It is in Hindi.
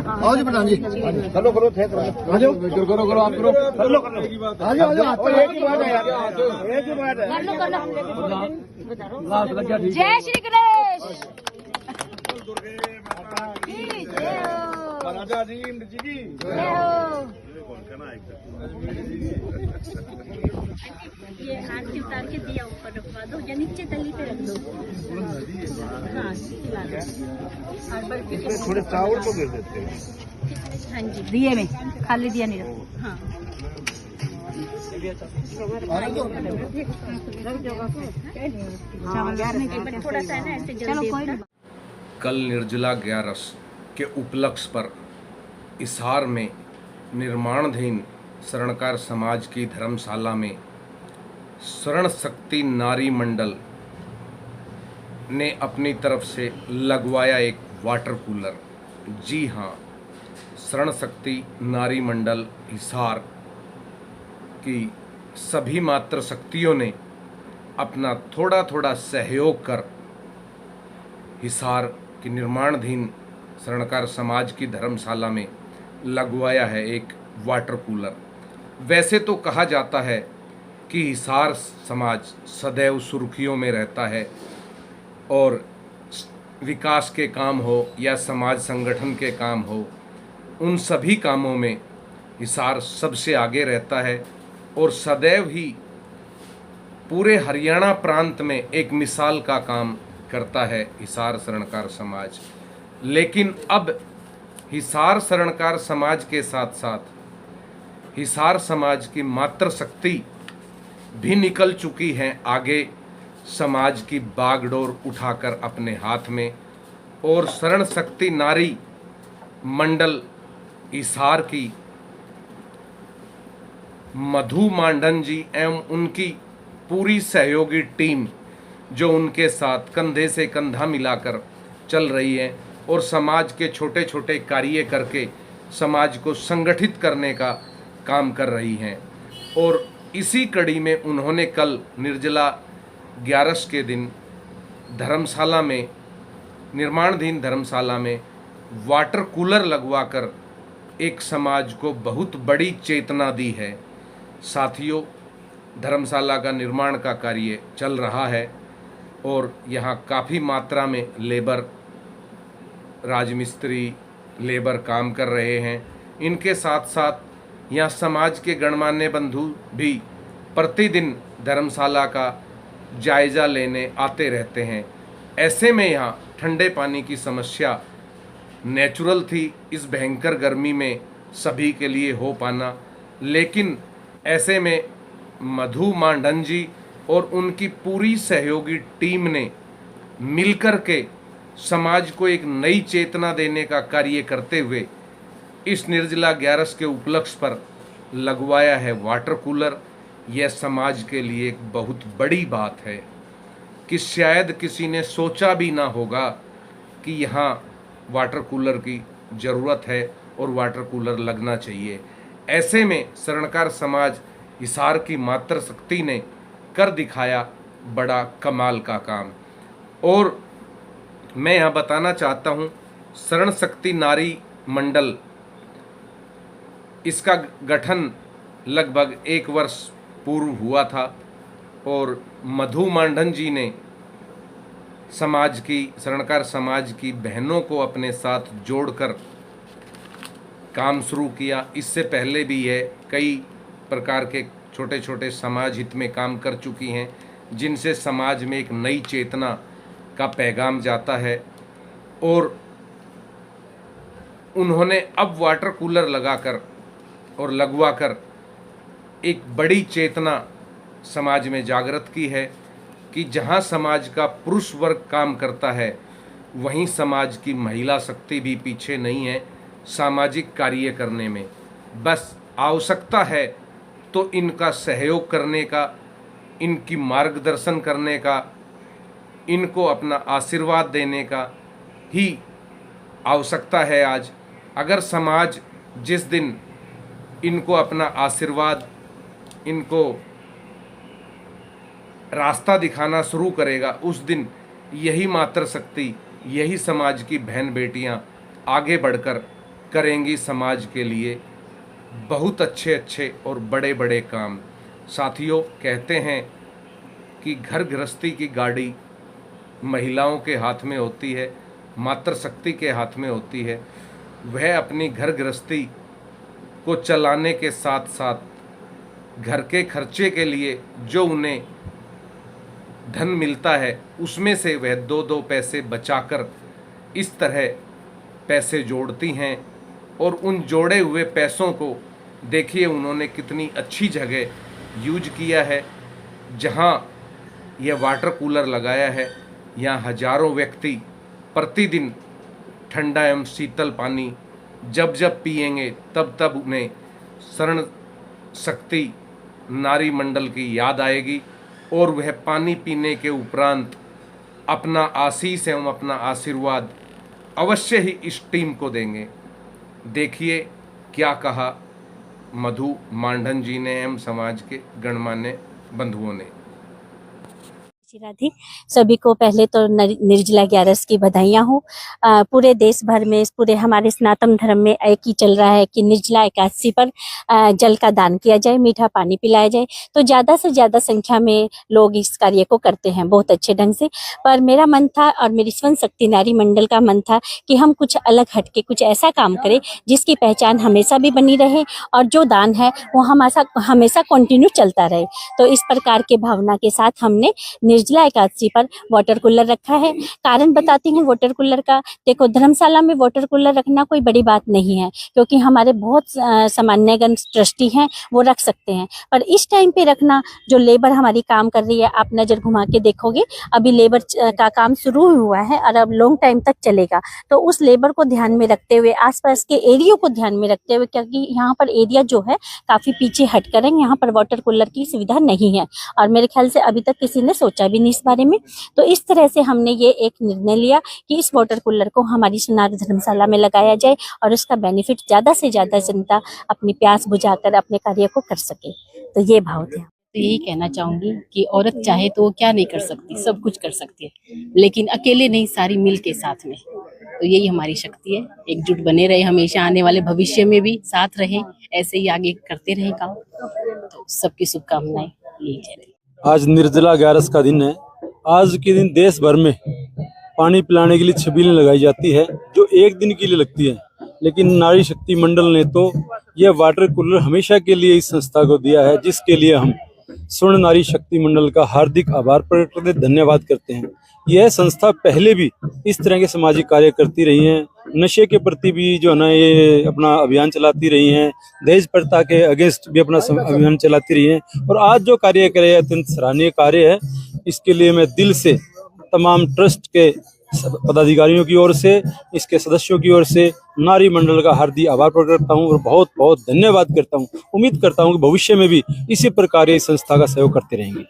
आओ जी प्रधान जी, करो करो थे करो, आ जाओ करो करो करो, आप करो कर लो, आ जाओ आ जाओ। एक ही बात है यार, एक ही बात है। लास्ट लग गया। जय श्री गणेश। राजा जी की जय हो। ये आरती उतार के दिया ऊपर रखवा दो या नीचे तली पे रख दो। हाँ खिला दो। और बर्फी के थोड़े चावल को दे देते हैं। हाँ जी दिए में खाली दिया नहीं रखो। हाँ बट थोड़ा सा है ना ऐसे जल्दी अपना। कल निर्जला 11 के उपलक्ष्य पर इसार में निर्माणाधीन शरणकार समाज की धर्मशाला में शरण शक्ति नारी मंडल ने अपनी तरफ से लगवाया एक वाटर कूलर। जी हाँ, शरण शक्ति नारी मंडल हिसार की सभी मातृ शक्तियों ने अपना थोड़ा थोड़ा सहयोग कर हिसार की निर्माणाधीन शरणकार समाज की धर्मशाला में लगवाया है एक वाटर कूलर। वैसे तो कहा जाता है कि हिसार समाज सदैव सुर्खियों में रहता है और विकास के काम हो या समाज संगठन के काम हो, उन सभी कामों में हिसार सबसे आगे रहता है और सदैव ही पूरे हरियाणा प्रांत में एक मिसाल का काम करता है हिसार शरणकार समाज। लेकिन अब हिसार शरणकार समाज के साथ साथ हिसार समाज की मातृ शक्ति भी निकल चुकी हैं आगे समाज की बागडोर उठाकर अपने हाथ में, और शरण शक्ति नारी मंडल हिसार की मधु मांडन जी एवं उनकी पूरी सहयोगी टीम जो उनके साथ कंधे से कंधा मिलाकर चल रही है और समाज के छोटे छोटे कार्य करके समाज को संगठित करने का काम कर रही हैं। और इसी कड़ी में उन्होंने कल निर्जला 11 के दिन धर्मशाला में निर्माणाधीन धर्मशाला में वाटर कूलर लगवाकर एक समाज को बहुत बड़ी चेतना दी है। साथियों, धर्मशाला का निर्माण का कार्य चल रहा है और यहाँ काफ़ी मात्रा में लेबर, राजमिस्त्री लेबर काम कर रहे हैं। इनके साथ साथ यहाँ समाज के गणमान्य बंधु भी प्रतिदिन धर्मशाला का जायज़ा लेने आते रहते हैं। ऐसे में यहाँ ठंडे पानी की समस्या नेचुरल थी इस भयंकर गर्मी में सभी के लिए हो पाना, लेकिन ऐसे में मधु मांडन जी और उनकी पूरी सहयोगी टीम ने मिलकर के समाज को एक नई चेतना देने का कार्य करते हुए इस निर्जला 11 के उपलक्ष्य पर लगवाया है वाटर कूलर। यह समाज के लिए एक बहुत बड़ी बात है कि शायद किसी ने सोचा भी ना होगा कि यहाँ वाटर कूलर की ज़रूरत है और वाटर कूलर लगना चाहिए। ऐसे में शरणकार समाज हिसार की मातृ शक्ति ने कर दिखाया बड़ा कमाल का काम। और मैं यहाँ बताना चाहता हूँ, शरण शक्ति नारी मंडल इसका गठन लगभग 1 वर्ष पूर्व हुआ था और मधु मांडन जी ने समाज की शरणकार समाज की बहनों को अपने साथ जोड़कर काम शुरू किया। इससे पहले भी यह कई प्रकार के छोटे छोटे समाज हित में काम कर चुकी हैं, जिनसे समाज में एक नई चेतना का पैगाम जाता है। और उन्होंने अब वाटर कूलर लगाकर और लगवाकर एक बड़ी चेतना समाज में जागृत की है कि जहां समाज का पुरुष वर्ग काम करता है, वहीं समाज की महिला शक्ति भी पीछे नहीं है सामाजिक कार्य करने में। बस आवश्यकता है तो इनका सहयोग करने का, इनकी मार्गदर्शन करने का, इनको अपना आशीर्वाद देने का ही आवश्यकता है आज। अगर समाज जिस दिन इनको अपना आशीर्वाद, इनको रास्ता दिखाना शुरू करेगा, उस दिन यही मातृ शक्ति, यही समाज की बहन बेटियां आगे बढ़कर करेंगी समाज के लिए बहुत अच्छे अच्छे और बड़े बड़े काम। साथियों, कहते हैं कि घर गृहस्थी की गाड़ी महिलाओं के हाथ में होती है, मातृशक्ति के हाथ में होती है। वह अपनी घर गृहस्थी को चलाने के साथ साथ घर के खर्चे के लिए जो उन्हें धन मिलता है उसमें से वह दो दो पैसे बचाकर इस तरह पैसे जोड़ती हैं, और उन जोड़े हुए पैसों को देखिए उन्होंने कितनी अच्छी जगह यूज किया है। जहां यह वाटर कूलर लगाया है, यहाँ हजारों व्यक्ति प्रतिदिन ठंडा एवं शीतल पानी जब जब पिएंगे तब तब उन्हें शरण शक्ति नारी मंडल की याद आएगी, और वह पानी पीने के उपरांत अपना आशीष एवं अपना आशीर्वाद अवश्य ही इस टीम को देंगे। देखिए क्या कहा मधु मांडन जी ने एवं समाज के गणमान्य बंधुओं ने। राधे, सभी को पहले तो निर्जला 11 की बधाइयाँ हो। पूरे देश भर में, पूरे हमारे सनातन धर्म में एक ही चल रहा है कि निर्जला एकादशी पर जल का दान किया जाए, मीठा पानी पिलाया जाए। तो ज़्यादा से ज़्यादा संख्या में लोग इस कार्य को करते हैं बहुत अच्छे ढंग से। पर मेरा मन था और मेरी स्वयं शक्ति नारी मंडल का मन था कि हम कुछ अलग हटके कुछ ऐसा काम करें जिसकी पहचान हमेशा भी बनी रहे और जो दान है वो हमेशा कंटिन्यू चलता रहे। तो इस प्रकार के भावना के साथ हमने निर्जला एकादशी पर वाटर कूलर रखा है। कारण बताती हूँ वाटर कूलर का। देखो, धर्मशाला में वाटर कूलर रखना कोई बड़ी बात नहीं है, क्योंकि हमारे बहुत सामान्यगण ट्रस्टी हैं, वो रख सकते हैं। पर इस टाइम पे रखना, जो लेबर हमारी काम कर रही है, आप नज़र घुमा के देखोगे अभी लेबर का काम शुरू हुआ है और अब लॉन्ग टाइम तक चलेगा। तो उस लेबर को ध्यान में रखते हुए, आसपास के एरिया को ध्यान में रखते हुए, क्योंकि यहाँ पर एरिया जो है काफ़ी पीछे हट कर है, यहाँ पर वाटर कूलर की सुविधा नहीं है और मेरे ख्याल से अभी तक किसी ने सोचा भी नहीं इस बारे में। तो इस तरह से हमने ये एक निर्णय लिया कि इस वाटर कूलर को हमारी सोनार धर्मशाला में लगाया जाए और उसका बेनिफिट ज़्यादा से ज़्यादा जनता अपनी प्यास बुझाकर अपने कार्य को कर सके। तो ये भाव थे। तो यही कहना चाहूंगी कि औरत चाहे तो वो क्या नहीं कर सकती, सब कुछ कर सकती है, लेकिन अकेले नहीं, सारी मिल के साथ में। तो यही हमारी शक्ति है। एकजुट बने रहे, हमेशा आने वाले भविष्य में भी साथ रहे, ऐसे ही आगे करते रहे काम। तो सबकी शुभकामनाएं यही है। आज निर्जला 11 का दिन है। आज के दिन देश भर में पानी पिलाने के लिए छबीलें लगाई जाती है, जो एक दिन के लिए लगती है, लेकिन नारी शक्ति मंडल ने तो यह वाटर कूलर हमेशा के लिए इस संस्था को दिया है, जिसके लिए हम स्वर्ण नारी शक्ति मंडल का हार्दिक आभार प्रकट करते, धन्यवाद करते हैं। यह संस्था पहले भी इस तरह के सामाजिक कार्य करती रही हैं, नशे के प्रति भी जो है ना ये अपना अभियान चलाती रही हैं, दहेज प्रथा के अगेंस्ट भी अपना अभियान चलाती रही हैं, और आज जो कार्य करे अत्यंत सराहनीय कार्य है। इसके लिए मैं दिल से तमाम ट्रस्ट के पदाधिकारियों की ओर से, इसके सदस्यों की ओर से नारी मंडल का हार्दिक आभार प्रकट करता हूं और बहुत बहुत धन्यवाद करता हूं। उम्मीद करता हूं कि भविष्य में भी इसी प्रकार इस संस्था का सहयोग करते रहेंगे।